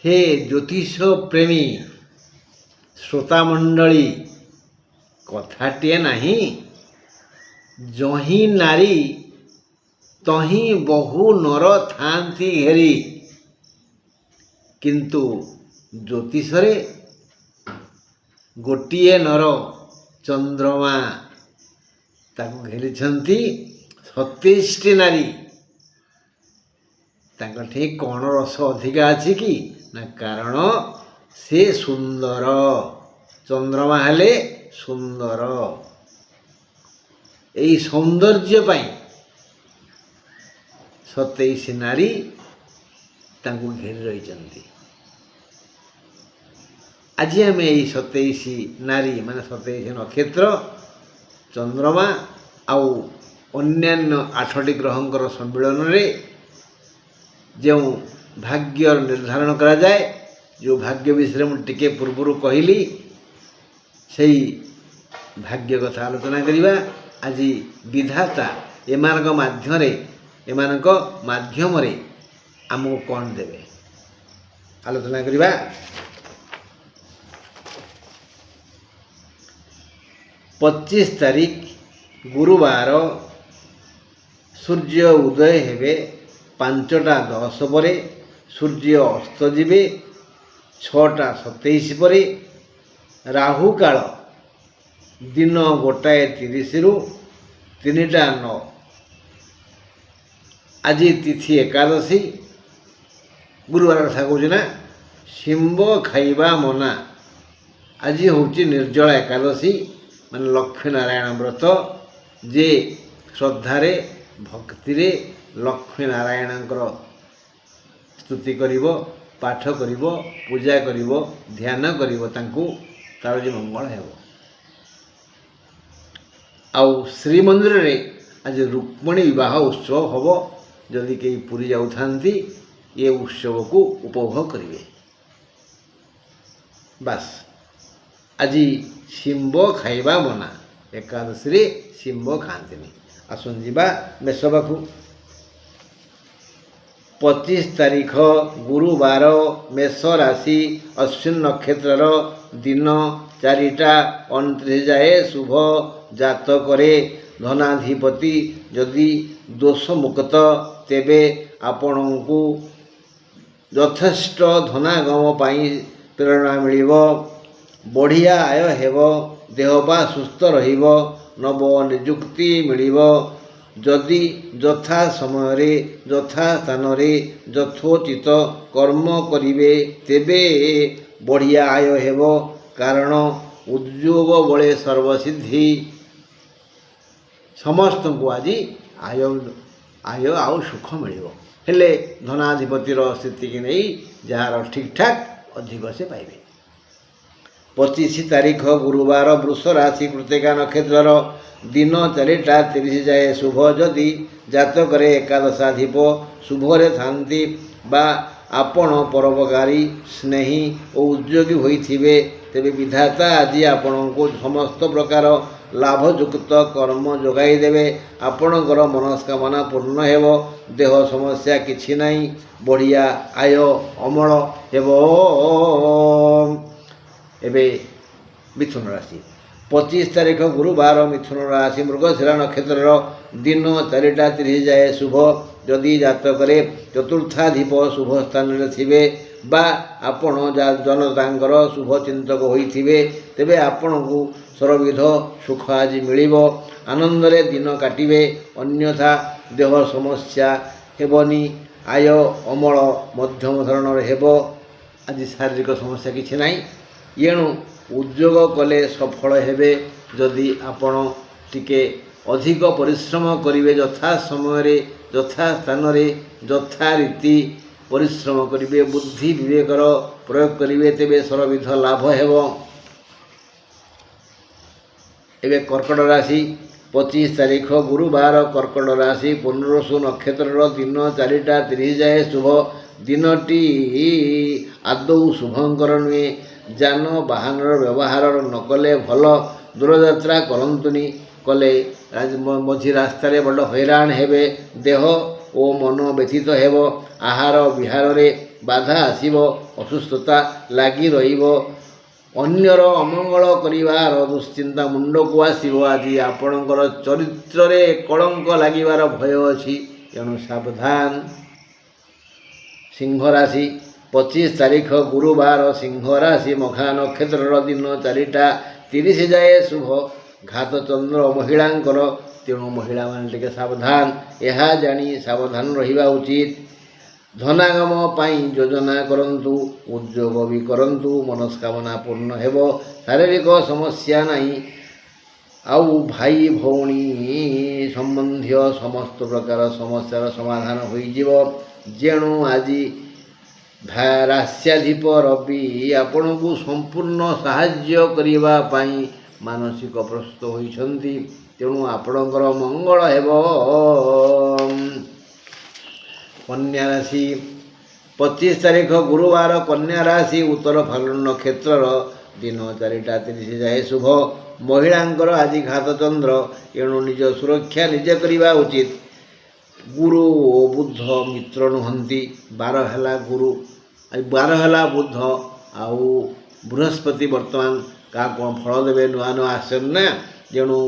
हे ज्योतिष प्रेमी श्रोतामंडली कथाटिए नहीं जही नारी तही बहु नर थांती घेरी किंतु ज्योतिषरे गोटिए नर चंद्रमा ताको घेरी 27टी नारी ताकठी कौन रस अधिका अच्छी कि ना कारण से सुंदर चंद्रमा हेले सुंदर यही सौंदर्य 27 नारी तांको घेरी रही। आज आम यही 27 नारी माने 27 नक्षत्र चंद्रमा आउ अन्यान्य 8टी ग्रहंकर सम्मिलन रे जो भाग्य निर्धारण करा जाए जो भाग्य विषय में टिके पूर्व कहली से भाग्य कथा आलोचना करिबा। आज विधाता एमानक माध्यम रे आमको कौन देवे आलोचना करिबा। 25 तारीख गुरुवार सूर्य उदय हेबे 5टा 10 पर सूर्य अस्त जीवे 6टा 27 पर राहु काल दिन 1:30 रु 3टा 9। आज तिथि एकादशी गुरुवार कथा कहूँ ना शिंब खाइबा मना। आज हूँ निर्जला एकादशी माने लक्ष्मी नारायण व्रत जे श्रद्धारे भक्ति लक्ष्मी नारायणकर स्तुति करिवो पाठ करिवो पूजा करिवो ध्यान करिवो तांकु तार जे मंगल हेबो। आउ श्रीमंदिर रे आज रुक्मिणी विवाह उत्सव हबो। जदि कई पुरी जाउथांती ये उत्सव को उपभोग करिवे। बस आज शिंब खाइबा मना एकादशी रे शिंब खाआंतिनी। आसुन जीवा मेष पाखु 25 तारीख गुरुवार मेष राशि अश्विन नक्षत्र दिन 4:29 जाए शुभ जात करे धनाधिपति जदि दोष मुक्त तेबे आपण को यथेष्ट धनागम पाई प्रेरणा मिलिबो। बढ़िया आय हेबो देहपा सुस्थ रहिबो नव नियुक्ति मिलिबो। जदि यथा समय रे यथा स्थान रे यथोचित कर्म करिवे तेबे बढ़िया आय हेबो कारण उद्योग बळे सर्वसिद्धि। समस्त को आज आय आउ सुख मिलिबो हेले धनाधिपतिर स्थिति की नहीं जार ठीक ठाक अधिक से पाइबे। 25 तारीख गुरुवार वृष राशि कृतिका नक्षत्र दिन 4:30 जाए शुभ जदि जातक एकादशाधिप शुभरे थांती बा आपण परोपकारी स्नेही और उद्योगी होइथिबे तेबे विधाता आज आपण को समस्त प्रकार लाभयुक्त कर्म जोगाई देवे। आपणकर मनस्कामना पूर्ण हेबो देह समस्या किछि नाही बढ़िया आय अमल हेबो। एबे मिथुन राशि 25 तारीख गुरुवार मिथुन राशि मृगशिरा नक्षत्र दिन 4:30 जाए शुभ जदि जातक चतुर्थाधिप शुभ स्थान रे थिबे बा आपण जनतांकर शुभ चिंतक होइथिबे तेबे आपण को सर्वविध सुख आज मिलिबो। आनंद रे दिन काटिबे अन्यथा देह समस्या हेबनी आय अमल मध्यम धरणर हेबो। आज शारीरिक समस्या किछि नाही एणु उद्योग कले सफल हेबे। जदि आपण टिके अधिक परिश्रम करिवे यथा समय रे यथा स्थान रे यथा रीति परिश्रम करिवे बुद्धि विवेकर प्रयोग करिवे तेबे सर्वविध लाभ हेबो। एबे कर्कट राशि 25 तारीख गुरुवार कर्कट राशि पुनर्वसु नक्षत्र दिन 4:30 जाए शुभ दिनटी आदौ शुभंकर नुहे। जान वाहन व्यवहार नकले भल दूरयात्रा करंतुनी कले मझी रास्तार बड़ हैरान हेबे देह ओ मन व्यथित हेब। आहार विहार रे ବାଧା ଆସିବ, ଅସୁସ୍ଥତା ଲାଗି ରହିବ, ଅନ୍ୟର ଅମଙ୍ଗଳ କରିବାର ଦୁଶ୍ଚିନ୍ତା ମୁଣ୍ଡକୁ ଆସିବ। ଆଜି ଆପଣଙ୍କର ଚରିତ୍ରରେ କଳଙ୍କ ଲାଗିବାର ଭୟ ଅଛି, ତେଣୁ ସାବଧାନ। ସିଂହ ରାଶି 25 ତାରିଖ ଗୁରୁବାର, ସିଂହ ରାଶି ମଘା ନକ୍ଷତ୍ରର ଦିନ 4ଟା 30 ଯାଏ ଶୁଭ। ଘାତ ଚନ୍ଦ୍ର ମହିଳାଙ୍କର, ତେଣୁ ମହିଳାମାନେ ଟିକେ ସାବଧାନ, ଏହା ଜାଣି ସାବଧାନ ରହିବା ଉଚିତ। ଧନାଗମ ପାଇଁ ଯୋଜନା କରନ୍ତୁ, ଉଦ୍ୟୋଗ ବି କରନ୍ତୁ, ମନସ୍କାମନା ପୂର୍ଣ୍ଣ ହେବ। ଶାରୀରିକ ସମସ୍ୟା ନାହିଁ। ଆଉ ଭାଇ ଭଉଣୀ ସମ୍ବନ୍ଧୀୟ ସମସ୍ତ ପ୍ରକାର ସମସ୍ୟାର ସମାଧାନ ହୋଇଯିବ। ଯେଣୁ ଆଜି ରାଶ୍ୟାଧିପ ରବି ଆପଣଙ୍କୁ ସମ୍ପୂର୍ଣ୍ଣ ସାହାଯ୍ୟ କରିବା ପାଇଁ ମାନସିକ ପ୍ରସ୍ତୁତ ହୋଇଛନ୍ତି, ତେଣୁ ଆପଣଙ୍କର ମଙ୍ଗଳ ହେବ। କନ୍ୟା ରାଶି 25 ତାରିଖ ଗୁରୁବାର, କନ୍ୟା ରାଶି ଉତ୍ତର ଫାଲ୍ଗୁନ ନକ୍ଷତ୍ରର ଦିନ 4ଟା 30 ଯାଏ ଶୁଭ। ମହିଳାଙ୍କର ଆଜି ଘାତ ଚନ୍ଦ୍ର, ଏଣୁ ନିଜ ସୁରକ୍ଷା ନିଜେ କରିବା ଉଚିତ। ଗୁରୁ ଓ ବୁଧ ମିତ୍ର ନୁହନ୍ତି। 12 ହେଲା ଗୁରୁ, 12 ହେଲା ବୁଧ, ଆଉ ବୃହସ୍ପତି ବର୍ତ୍ତମାନ କାହା କ'ଣ ଫଳ ଦେବେ, ନୂଆ ନୂଆ ଆସେନ ନା, ତେଣୁ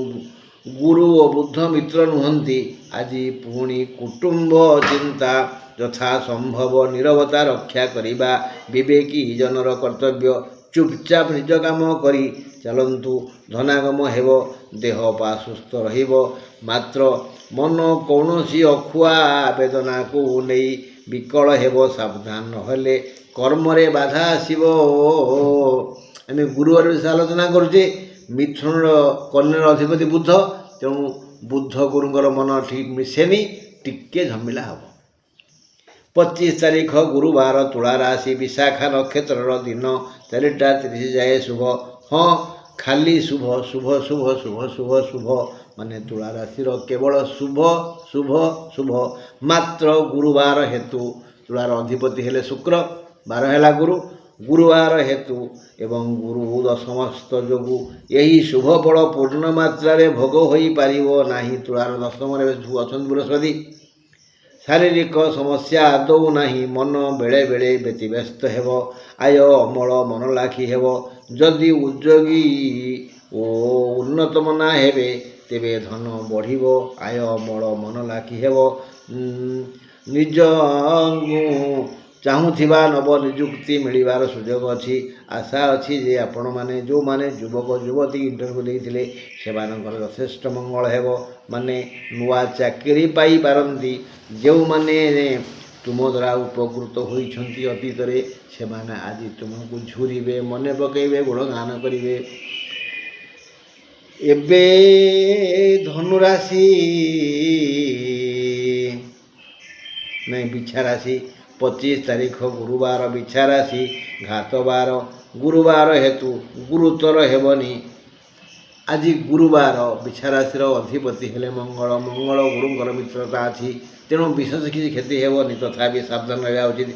ଗୁରୁ ଓ ବୁଧ ମିତ୍ର ନୁହନ୍ତି। ଆଜି ପୁଣି କୁଟୁମ୍ବ ଚିନ୍ତା, ଯଥା ସମ୍ଭବ ନୀରବତା ରକ୍ଷା କରିବା ବିବେକୀ ଜନର କର୍ତ୍ତବ୍ୟ। ଚୁପଚାପ ନିଜ କାମ କରି ଚାଲନ୍ତୁ। ଧନାଗମ ହେବ, ଦେହ ପା ସୁସ୍ଥ ରହିବ, ମାତ୍ର ମନ କୌଣସି ଅଖୁଆ ବେଦନାକୁ ନେଇ ବିକଳ ହେବ। ସାବଧାନ ନହେଲେ କର୍ମରେ ବାଧା ଆସିବ। ଆମେ ଗୁରୁବାର ବିଷୟ ଆଲୋଚନା କରୁଛେ। ମିଥୁନର କନ୍ୟାର ଅଧିପତି ବୁଧ, ତେଣୁ ବୁଧ ଗୁରୁଙ୍କର ମନ ଠିକ୍ ମିଶେନି, ଟିକେ ଝମିଲା ହେବ। 25 ତାରିଖ ଗୁରୁବାର, ତୁଳା ରାଶି ବିଶାଖା ନକ୍ଷତ୍ରର ଦିନ 4ଟା 30 ଯାଏ ଶୁଭ। ହଁ, ଖାଲି ଶୁଭ ଶୁଭ ଶୁଭ ଶୁଭ ଶୁଭ ଶୁଭ, ମାନେ ତୁଳା ରାଶିର କେବଳ ଶୁଭ ଶୁଭ ଶୁଭ। ମାତ୍ର ଗୁରୁବାର ହେତୁ, ତୁଳାର ଅଧିପତି ହେଲେ ଶୁକ୍ର, 12 ହେଲା ଗୁରୁ, ଗୁରୁବାର ହେତୁ ଏବଂ ଗୁରୁ ଦଶମସ୍ଥ ଯୋଗୁଁ ଏହି ଶୁଭ ଫଳ ପୂର୍ଣ୍ଣ ମାତ୍ରାରେ ଭୋଗ ହୋଇପାରିବ ନାହିଁ। ତୁଳାର ଦଶମରେ ଅଛନ୍ତି ବୃହସ୍ପତି। ଶାରୀରିକ ସମସ୍ୟା ଆଦୌ ନାହିଁ। ମନ ବେଳେ ବେଳେ ବ୍ୟତିବ୍ୟସ୍ତ ହେବ। ଆୟ ଅମଳ ମନଲାଖି ହେବ। ଯଦି ଉଦ୍ୟୋଗୀ ଓ ଉନ୍ନତମନା ହେବେ, ତେବେ ଧନ ବଢ଼ିବ, ଆୟ ଅମଳ ମନଲାଖି ହେବ। ନିଜକୁ ଚାହୁଁଥିବା ନବ ନିଯୁକ୍ତି ମିଳିବାର ସୁଯୋଗ ଅଛି। ଆଶା ଅଛି ଯେ ଆପଣମାନେ ଯେଉଁମାନେ ଯୁବକ ଯୁବତୀ ଇଣ୍ଟରଭ୍ୟୁ ଦେଇଥିଲେ, ସେମାନଙ୍କର ଯଥେଷ୍ଟ ମଙ୍ଗଳ ହେବ, ମାନେ ନୂଆ ଚାକିରି ପାଇପାରନ୍ତି। ଯେଉଁମାନେ ତୁମ ଦ୍ୱାରା ଉପକୃତ ହୋଇଛନ୍ତି ଅତୀତରେ, ସେମାନେ ଆଜି ତୁମକୁ ଝୁରିବେ, ମନେ ପକାଇବେ, ଗୁଣଗାନ କରିବେ। ଏବେ ଧନୁରାଶି ବିଛା ରାଶି 25 ତାରିଖ ଗୁରୁବାର, ବିଛା ରାଶି ଘାତବାର, ଗୁରୁବାର ହେତୁ ଗୁରୁତର ହେବନି। ଆଜି ଗୁରୁବାର, ବିଛା ରାଶିର ଅଧିପତି ହେଲେ ମଙ୍ଗଳ, ମଙ୍ଗଳ ଗୁରୁଙ୍କର ମିତ୍ରତା ଅଛି, ତେଣୁ ବିଶେଷ କିଛି କ୍ଷତି ହେବନି, ତଥାପି ସାବଧାନ ରହିବା ଉଚିତ।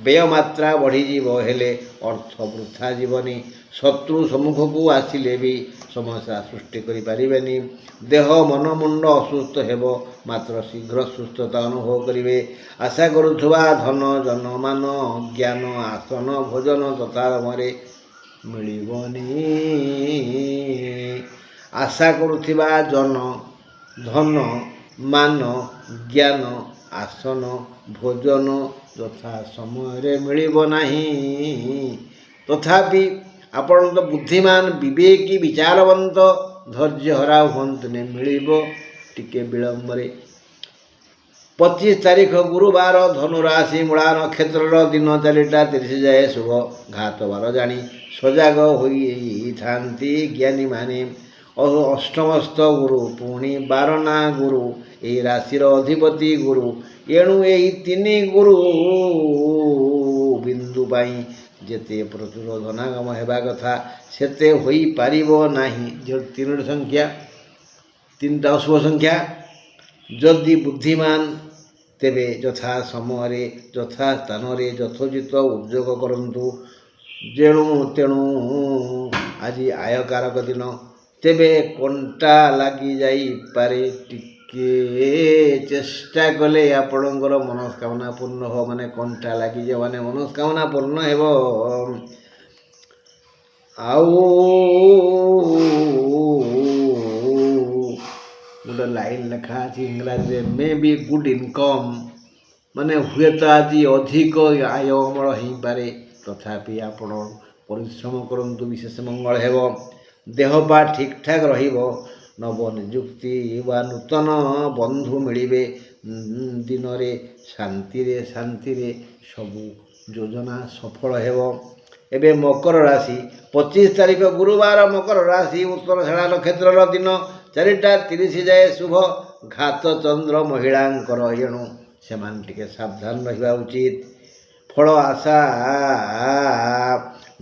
ବ୍ୟୟ ମାତ୍ରା ବଢ଼ିଯିବ, ହେଲେ ଅର୍ଥ ବୃଥା ଯିବନି। ଶତ୍ରୁ ସମ୍ମୁଖକୁ ଆସିଲେ ବି ସମସ୍ୟା ସୃଷ୍ଟି କରିପାରିବେନି। ଦେହ ମନ ମୁଣ୍ଡ ଅସୁସ୍ଥ ହେବ, ମାତ୍ର ଶୀଘ୍ର ସୁସ୍ଥତା ଅନୁଭବ କରିବେ। ଆଶା କରୁଥିବା ଧନ ଜନମାନ ଜ୍ଞାନ ଆସନ ଭୋଜନ ତଥାମରେ ମିଳିବନି। ଆଶା କରୁଥିବା ଧନ ମାନ ଜ୍ଞାନ ଆସନ ଭୋଜନ ଯଥା ସମୟରେ ମିଳିବ ନାହିଁ। ତଥାପି ଆପଣ ତ ବୁଦ୍ଧିମାନ, ବିବେକୀ, ବିଚାରବନ୍ତ, ଧୈର୍ଯ୍ୟହରା ହୁଅନ୍ତୁନି, ମିଳିବ ଟିକେ ବିଳମ୍ବରେ। 25 ତାରିଖ ଗୁରୁବାର, ଧନୁରାଶି ମୂଳା ନକ୍ଷତ୍ରର ଦିନ 4ଟା 30 ଯାଏ ଶୁଭ। ଘାତବାର ଜାଣି ସଜାଗ ହୋଇଥାନ୍ତି ଜ୍ଞାନୀମାନେ। ଅଷ୍ଟମସ୍ଥ ଗୁରୁ, ପୁଣି 12 ଗୁରୁ, ଏହି ରାଶିର ଅଧିପତି ଗୁରୁ, ଏଣୁ ଏହି 3 ଗୁରୁ ବିନ୍ଦୁ ପାଇଁ ଯେତେ ପ୍ରଚୁର ଧନାଗମ ହେବା କଥା, ସେତେ ହୋଇପାରିବ ନାହିଁ। ଯେଉଁ 3ଟି ସଂଖ୍ୟା, 3ଟା ଅଶୁଭ ସଂଖ୍ୟା। ଯଦି ବୁଦ୍ଧିମାନ, ତେବେ ଯଥା ସମୟରେ ଯଥା ସ୍ଥାନରେ ଯଥୋଚିତ ଉଦ୍ୟୋଗ କରନ୍ତୁ। ତେଣୁ ଆଜି ଆୟକାରକ ଦିନ, ତେବେ କଣ୍ଟା ଲାଗି ଯାଇପାରେ, ଟିକେ ଚେଷ୍ଟା କଲେ ଆପଣଙ୍କର ମନସ୍କାମନା ପୂର୍ଣ୍ଣ ହେବ। ମାନେ କଣ୍ଟା ଲାଗିଯିବ, ମାନେ ମନସ୍କାମନା ପୂର୍ଣ୍ଣ ହେବ। ଆଉ ଗୋଟେ ଲାଇନ୍ ଲେଖା ଅଛି ଇଂରାଜୀରେ, ମେ ବି ଗୁଡ୍ ଇନକମ୍, ମାନେ ହୁଏତ ଆଜି ଅଧିକ ଆୟ ଅମଳ ହେଇପାରେ, ତଥାପି ଆପଣ ପରିଶ୍ରମ କରନ୍ତୁ, ବିଶେଷ ମଙ୍ଗଳ ହେବ। ଦେହ ପା ଠିକ୍ଠାକ୍ ରହିବ। ନବ ନିଯୁକ୍ତି ବା ନୂତନ ବନ୍ଧୁ ମିଳିବେ। ଦିନରେ ଶାନ୍ତିରେ ସବୁ ଯୋଜନା ସଫଳ ହେବ। ଏବେ ମକର ରାଶି 25 ତାରିଖ ଗୁରୁବାର, ମକର ରାଶି, ଉତ୍ତରାଷାଢ଼ା ନକ୍ଷତ୍ରର ଦିନ 4ଟା 30 ଯାଏ ଶୁଭ। ଘାତ ଚନ୍ଦ୍ର ମହିଳାଙ୍କର, ଏଣୁ ସେମାନେ ଟିକେ ସାବଧାନ ରହିବା ଉଚିତ। ଫଳ ଆଶା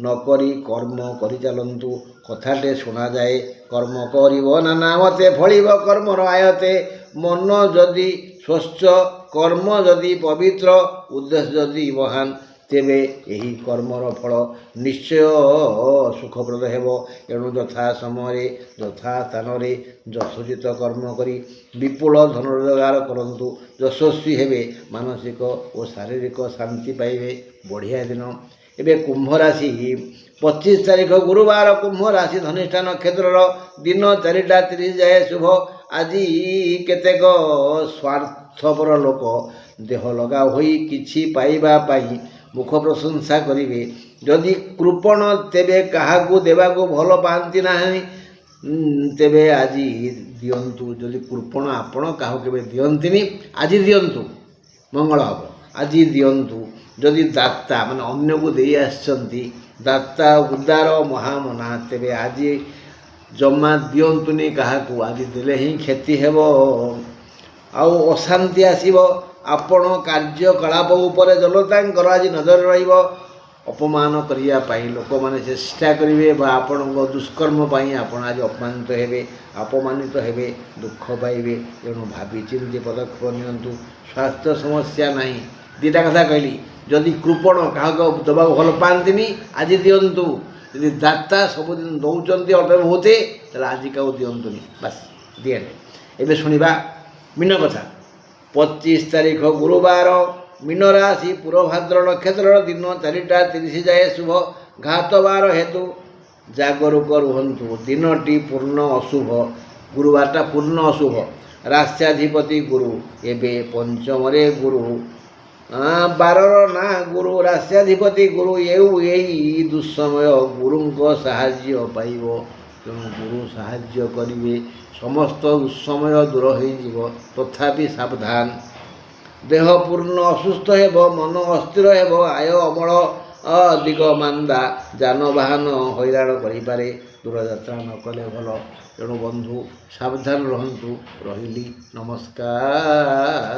ନକରି କର୍ମ କରିଚାଲନ୍ତୁ। କଥାଟେ ଶୁଣାଯାଏ, କର୍ମ କରିବ ନାନା ମତେ, ଫଳିବ କର୍ମର ଆୟତେ। ମନ ଯଦି ସ୍ୱଚ୍ଛ, କର୍ମ ଯଦି ପବିତ୍ର, ଉଦ୍ଦେଶ୍ୟ ଯଦି ମହାନ, ତେବେ ଏହି କର୍ମର ଫଳ ନିଶ୍ଚୟ ସୁଖପ୍ରଦ ହେବ। ଏଣୁ ଯଥା ସମୟରେ ଯଥା ସ୍ଥାନରେ ଯଥୋଚିତ କର୍ମ କରି ବିପୁଳ ଧନ ରୋଜଗାର କରନ୍ତୁ। ଯଶସ୍ୱୀ ହେବେ, ମାନସିକ ଓ ଶାରୀରିକ ଶାନ୍ତି ପାଇବେ। ବଢ଼ିଆ ଦିନ। ଏବେ କୁମ୍ଭ ରାଶି 25 ତାରିଖ ଗୁରୁବାର, କୁମ୍ଭ ରାଶି, ଧନିଷ୍ଠା ନକ୍ଷତ୍ରର ଦିନ 4ଟା 30 ଯାଏ ଶୁଭ। ଆଜି କେତେକ ସ୍ୱାର୍ଥପର ଲୋକ ଦେହ ଲଗା ହୋଇ କିଛି ପାଇବା ପାଇଁ ମୁଖ ପ୍ରଶଂସା କରିବେ। ଯଦି କୃପଣ, ତେବେ କାହାକୁ ଦେବାକୁ ଭଲ ପାଆନ୍ତି ନାହିଁ, ତେବେ ଆଜି ଦିଅନ୍ତୁ। ଯଦି କୃପଣ, ଆପଣ କାହାକୁ କେବେ ଦିଅନ୍ତିନି, ଆଜି ଦିଅନ୍ତୁ, ମଙ୍ଗଳ ହେବ। ଆଜି ଦିଅନ୍ତୁ। ଯଦି ଦାତା, ମାନେ ଅନ୍ୟକୁ ଦେଇ ଆସିଛନ୍ତି, ଦାତା ଉଦାର ମହାମନା, ତେବେ ଆଜି ଜମା ଦିଅନ୍ତୁନି କାହାକୁ, ଆଜି ଦେଲେ ହିଁ କ୍ଷତି ହେବ। ଆଉ ଅଶାନ୍ତି ଆସିବ। ଆପଣ କାର୍ଯ୍ୟକଳାପ ଉପରେ ଜନତାଙ୍କର ଆଜି ନଜର ରହିବ। ଅପମାନ କରିବା ପାଇଁ ଲୋକମାନେ ଚେଷ୍ଟା କରିବେ, ବା ଆପଣଙ୍କ ଦୁଷ୍କର୍ମ ପାଇଁ ଆପଣ ଆଜି ଅପମାନିତ ହେବେ, ଦୁଃଖ ପାଇବେ। ତେଣୁ ଭାବି ଚିନ୍ତି ପଦକ୍ଷେପ ନିଅନ୍ତୁ। ସ୍ୱାସ୍ଥ୍ୟ ସମସ୍ୟା ନାହିଁ। 2ଟା କଥା କହିଲି। ଯଦି କୃପଣ, କାହାକୁ ଦେବାକୁ ଭଲ ପାଆନ୍ତିନି, ଆଜି ଦିଅନ୍ତୁ। ଯଦି ଦାତା, ସବୁଦିନ ଦେଉଛନ୍ତି ଅଳ୍ପ ବହୁତ, ତାହେଲେ ଆଜି କାହାକୁ ଦିଅନ୍ତୁନି, ବାସ୍ ଦିଏନି। ଏବେ ଶୁଣିବା ମୀନ କଥା। 25 ତାରିଖ ଗୁରୁବାର, ମୀନ ରାଶି, ପୂର୍ବଭାଦ୍ର ନକ୍ଷତ୍ରର ଦିନ 4ଟା 30 ଯାଏ ଶୁଭ। ଘାତ ବାର ହେତୁ ଜାଗରୂକ ରୁହନ୍ତୁ। ଦିନଟି ପୂର୍ଣ୍ଣ ଅଶୁଭ। ଗୁରୁବାରଟା ପୂର୍ଣ୍ଣ ଅଶୁଭ। ରାଶ୍ୟାଧିପତି ଗୁରୁ। ଏବେ ପଞ୍ଚମରେ ଗୁରୁ, ବାରର ନାଁ ଗୁରୁ, ରାଶ୍ୟାଧିପତି ଗୁରୁ। ଏଇ ଦୁଃସମୟ ଗୁରୁଙ୍କ ସାହାଯ୍ୟ ପାଇବ। ତେଣୁ ଗୁରୁ ସାହାଯ୍ୟ କରିବେ, ସମସ୍ତ ଦୁଃସମୟ ଦୂର ହୋଇଯିବ। ତଥାପି ସାବଧାନ। ଦେହ ପୂର୍ଣ୍ଣ ଅସୁସ୍ଥ ହେବ, ମନ ଅସ୍ଥିର ହେବ, ଆୟ ଅମଳ ଦିଗ ମାନ୍ଦା, ଯାନବାହନ ହଇରାଣ କରିପାରେ। ଦୂରଯାତ୍ରା ନ କଲେ ଭଲ। ତେଣୁ ବନ୍ଧୁ ସାବଧାନ ରହନ୍ତୁ। ରହିଲି, ନମସ୍କାର।